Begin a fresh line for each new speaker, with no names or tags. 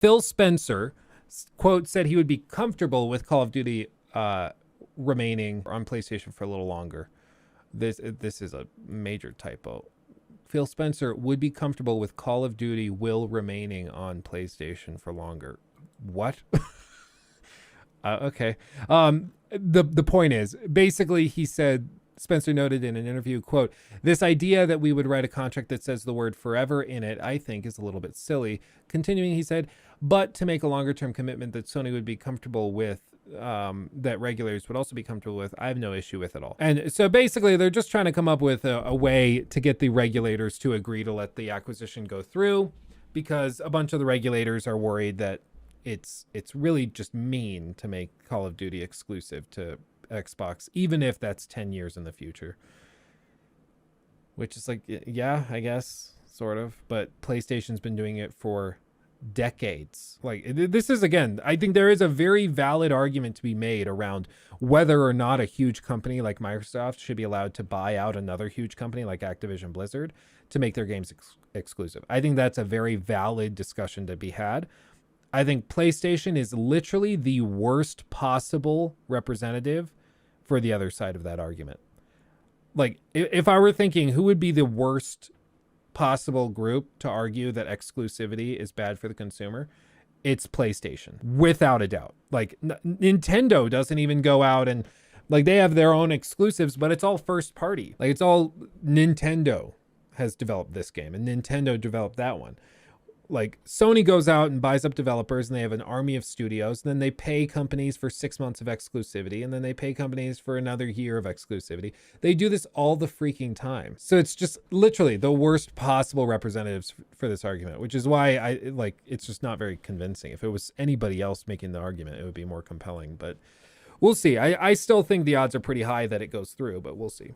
Phil Spencer, quote, said he would be comfortable with Call of Duty remaining on PlayStation for a little longer. This is a major typo. Phil Spencer would be comfortable with Call of Duty will remaining on PlayStation for longer. What? Okay. The point is, basically, he said, Spencer noted in an interview, quote, this idea that we would write a contract that says the word forever in it, I think, is a little bit silly. Continuing, he said, but to make a longer term commitment that Sony would be comfortable with, that regulators would also be comfortable with, I have no issue with it all. And so basically, they're just trying to come up with a way to get the regulators to agree to let the acquisition go through, because a bunch of the regulators are worried that it's really just mean to make Call of Duty exclusive to Xbox, even if that's 10 years in the future. Which is like, yeah, I guess, sort of. But PlayStation's been doing it for decades. Like, this is, again, I think there is a very valid argument to be made around whether or not a huge company like Microsoft should be allowed to buy out another huge company like Activision Blizzard to make their games exclusive. I think that's a very valid discussion to be had. I think PlayStation is literally the worst possible representative for the other side of that argument. Like, if I were thinking who would be the worst possible group to argue that exclusivity is bad for the consumer, it's PlayStation, without a doubt. Like, Nintendo doesn't even go out and, like, they have their own exclusives, but it's all first party. Like, it's all Nintendo has developed this game and Nintendo developed that one. Like, Sony goes out and buys up developers and they have an army of studios. And then they pay companies for 6 months of exclusivity. And then they pay companies for another year of exclusivity. They do this all the freaking time. So it's just literally the worst possible representatives for this argument, which is why it's just not very convincing. If it was anybody else making the argument, it would be more compelling. But we'll see. I still think the odds are pretty high that it goes through, but we'll see.